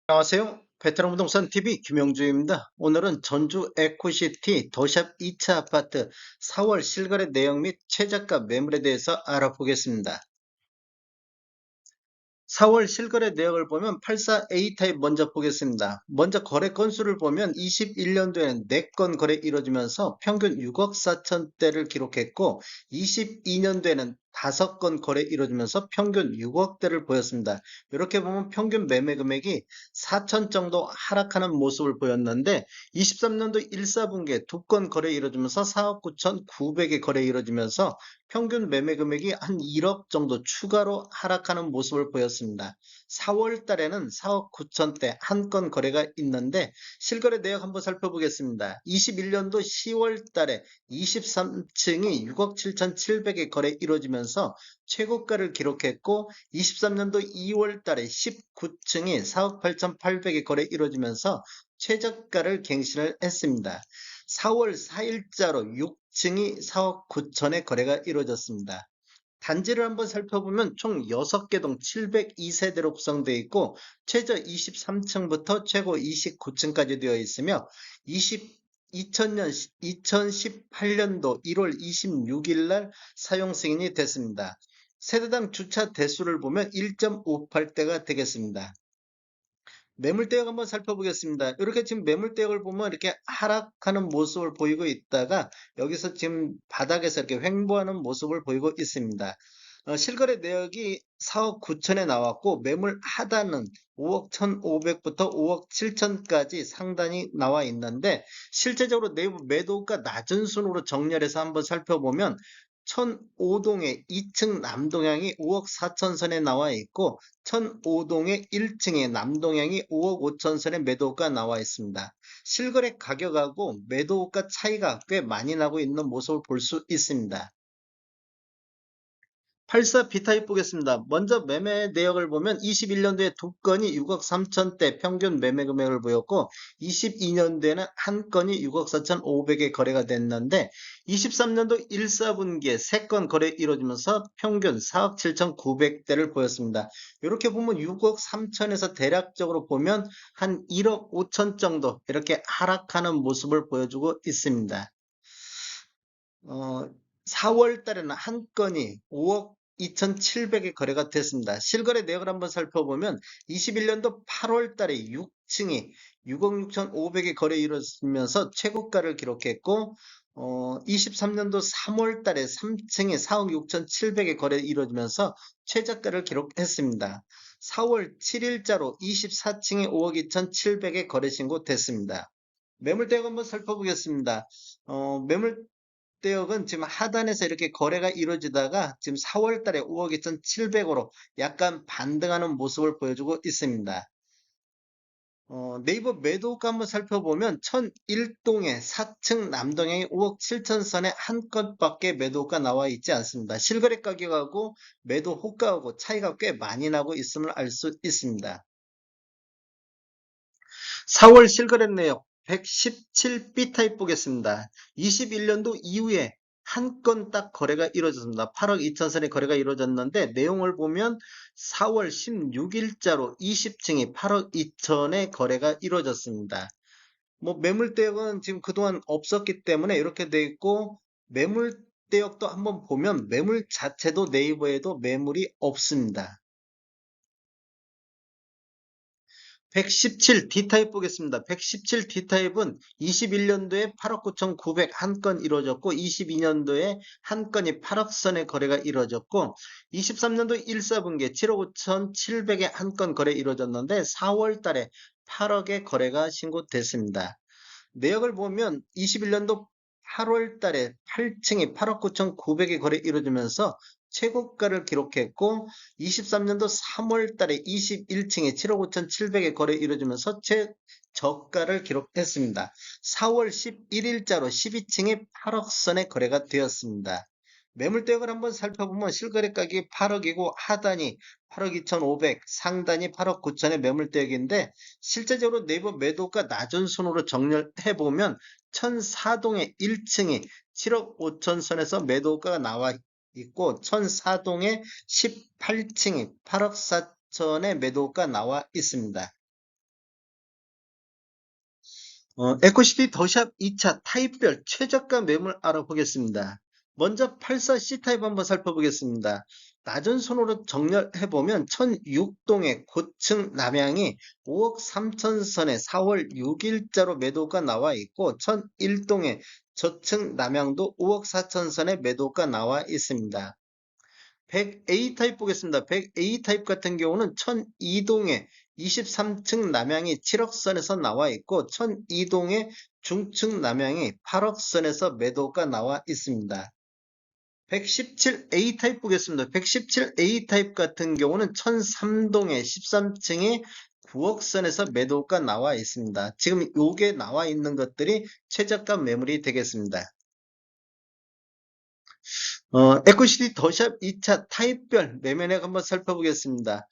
안녕하세요. 베테랑 부동산 TV 김영주입니다. 오늘은 전주 에코시티 더샵 2차 아파트 4월 실거래 내용 및 최저가 매물에 대해서 알아보겠습니다. 4월 실거래 내역을 보면 84A 타입 먼저 보겠습니다. 먼저 거래 건수를 보면 21년도에는 4건 거래 이루어지면서 평균 6억 4천대를 기록했고 22년도에는 5건 거래 이루어지면서 평균 6억대를 보였습니다. 이렇게 보면 평균 매매 금액이 4천 정도 하락하는 모습을 보였는데 23년도 1, 4분기에 2건 거래 이루어지면서 4억 9천 9백의 거래 이루어지면서 평균 매매 금액이 한 1억 정도 추가로 하락하는 모습을 보였습니다. 4월 달에는 4억 9천대 한 건 거래가 있는데 실거래 내역 한번 살펴보겠습니다. 21년도 10월 달에 23층이 6억 7천 7백의 거래 이루어지면서 최고가를 기록했고 23년도 2월 달에 19층이 4억 8천 8백의 거래 이루어지면서 최저가를 갱신을 했습니다. 4월 4일자로 6층이 4억 9천의 거래가 이루어졌습니다. 단지를 한번 살펴보면 총 6개 동 702세대로 구성되어 있고 최저 23층부터 최고 29층까지 되어 있으며 2018년도 1월 26일 날 사용 승인이 됐습니다. 세대당 주차 대수를 보면 1.58대가 되겠습니다. 매물대역 한번 살펴보겠습니다. 이렇게 지금 매물대역을 보면 이렇게 하락하는 모습을 보이고 있다가 여기서 지금 바닥에서 이렇게 횡보하는 모습을 보이고 있습니다. 실거래 내역이 4억 9천에 나왔고 매물 하단은 5억 1,500부터 5억 7천까지 상단이 나와 있는데 실제적으로 내부 매도가 낮은 순으로 정렬해서 한번 살펴보면 1005동의 2층 남동향이 5억 4천선에 나와 있고 1005동의 1층의 남동향이 5억 5천선의 매도가 나와 있습니다. 실거래 가격하고 매도가 차이가 꽤 많이 나고 있는 모습을 볼 수 있습니다. 84 B타입 보겠습니다. 먼저 매매 내역을 보면 21년도에 2건이 6억 3천대 평균 매매 금액을 보였고 22년도에는 한 건이 6억 4천 5백에 거래가 됐는데 23년도 1, 4분기에 3건 거래 이루어지면서 평균 4억 7천 9백대를 보였습니다. 이렇게 보면 6억 3천에서 대략적으로 보면 한 1억 5천 정도 이렇게 하락하는 모습을 보여주고 있습니다. 4월 달에는 한 건이 5억 2,700에 거래가 됐습니다. 실거래 내역을 한번 살펴보면 21년도 8월 달에 6층이 6억 6,500에 거래 이루어지면서 최고가를 기록했고 23년도 3월 달에 3층이 4억 6,700에 거래 이루어지면서 최저가를 기록했습니다. 4월 7일자로 24층이 5억 2,700에 거래 신고됐습니다. 매물대역 한번 살펴보겠습니다. 매물대역은 지금 하단에서 이렇게 거래가 이루어지다가 지금 4월 달에 5억 2,700으로 약간 반등하는 모습을 보여주고 있습니다. 네이버 매도가 한번 살펴보면 1001동에 4층 남동향이 5억 7천선에 한 건밖에 매도가 나와 있지 않습니다. 실거래 가격하고 매도 호가하고 차이가 꽤 많이 나고 있음을 알 수 있습니다. 4월 실거래 내역 117B 타입 보겠습니다. 21년도 이후에 한 건 딱 거래가 이루어졌습니다. 8억 2천선의 거래가 이루어졌는데 내용을 보면 4월 16일자로 20층이 8억 2천의 거래가 이루어졌습니다. 뭐 매물대역은 지금 그동안 없었기 때문에 이렇게 돼 있고 매물대역도 한번 보면 매물 자체도 네이버에도 매물이 없습니다. 117 D타입 보겠습니다. 117 D타입은 21년도에 8억 9,900 한 건 이루어졌고 22년도에 한 건이 8억 선의 거래가 이루어졌고 23년도 1, 4분기에 7억 5,700에 한 건 거래 이루어졌는데 4월 달에 8억의 거래가 신고됐습니다. 내역을 보면 21년도 8월 달에 8층이 8억 9,900에 거래 이루어지면서 최고가를 기록했고 23년도 3월 달에 21층에 7억 5,700에 거래 이루어지면서 최저가를 기록했습니다. 4월 11일자로 12층에 8억 선의 거래가 되었습니다. 매물대역을 한번 살펴보면 실거래 가격이 8억이고 하단이 8억 2,500, 상단이 8억 9천의 매물대역인데 실제적으로 네이버 매도가 낮은 순으로 정렬해보면 1004동의 1층이 7억 5천 선에서 매도가 나와 있고 1004동의 18층이 8억 4천의 매도가 나와 있습니다. 에코시티 더샵 2차 타입별 최저가 매물 알아보겠습니다. 먼저 84C 타입 한번 살펴보겠습니다. 낮은 손으로 정렬해보면 1006동의 고층 남향이 5억 3천 선에 4월 6일자로 매도가 나와 있고 1001동의 저층 남향도 5억 4천 선에 매도가 나와 있습니다. 100A 타입 보겠습니다. 100A 타입 같은 경우는 1002동에 23층 남향이 7억 선에서 나와 있고 1002동의 중층 남향이 8억 선에서 매도가 나와 있습니다. 117A 타입 보겠습니다. 117A 타입 같은 경우는 1003동에 13층에 9억 선에서 매도가 나와 있습니다. 지금 요게 나와 있는 것들이 최저가 매물이 되겠습니다. 에코시티 더샵 2차 타입별 매매액 한번 살펴보겠습니다.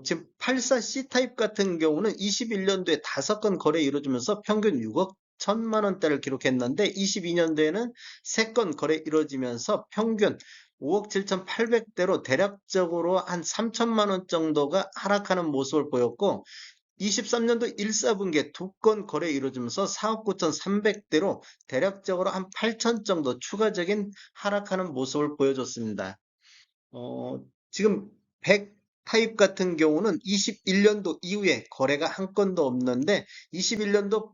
지금 84C 타입 같은 경우는 21년도에 5건 거래 이루어지면서 평균 6억 1천만 원대를 기록했는데 22년도에는 3건 거래 이루어지면서 평균 5억 7,800대로 대략적으로 한 3천만 원 정도가 하락하는 모습을 보였고 23년도 1사분기에 2건 거래 이루어지면서 4억 9,300대로 대략적으로 한 8천 정도 추가적인 하락하는 모습을 보여줬습니다. 지금 100 타입 같은 경우는 21년도 이후에 거래가 한 건도 없는데 21년도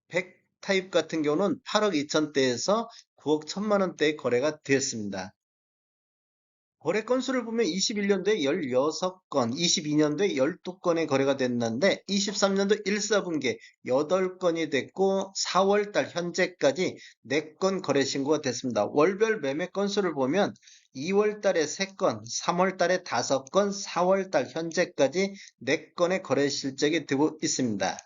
100 타입 같은 경우는 8억 2천대에서 9억 1천만 원대의 거래가 되었습니다. 거래 건수를 보면 21년도에 16건, 22년도에 12건의 거래가 됐는데 23년도 1사분기에 8건이 됐고 4월달 현재까지 4건 거래 신고가 됐습니다. 월별 매매 건수를 보면 2월달에 3건, 3월달에 5건, 4월달 현재까지 4건의 거래 실적이 되고 있습니다.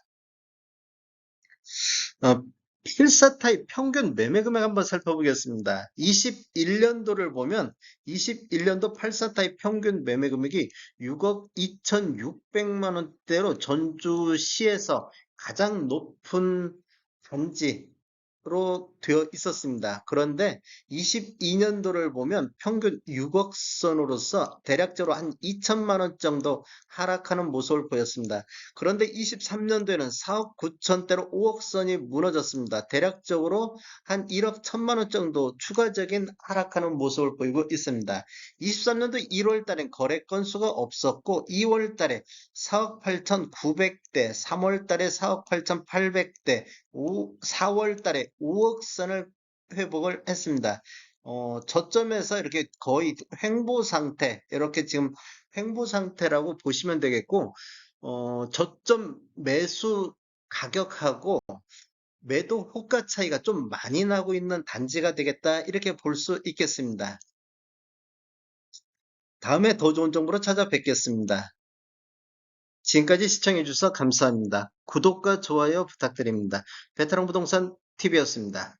어, 필사 타입 평균 매매 금액 한번 살펴보겠습니다. 21년도를 보면 21년도 84 타입 평균 매매 금액이 6억 2,600만 원대로 전주시에서 가장 높은 단지 로 되어 있었습니다. 그런데 22년도를 보면 평균 6억 선으로서 대략적으로 한 2천만 원 정도 하락하는 모습을 보였습니다. 그런데 23년도에는 4억 9천대로 5억 선이 무너졌습니다. 대략적으로 한 1억 1천만 원 정도 추가적인 하락하는 모습을 보이고 있습니다. 23년도 1월 달엔 거래 건수가 없었고 2월 달에 4억 8,900대, 3월 달에 4억 8,800대, 4월 달에 5억 선을 회복을 했습니다. 저점에서 이렇게 거의 횡보 상태, 이렇게 지금 횡보 상태라고 보시면 되겠고, 저점 매수 가격하고 매도 호가 차이가 좀 많이 나고 있는 단지가 되겠다, 이렇게 볼 수 있겠습니다. 다음에 더 좋은 정보로 찾아뵙겠습니다. 지금까지 시청해주셔서 감사합니다. 구독과 좋아요 부탁드립니다. 베테랑 부동산 TV였습니다.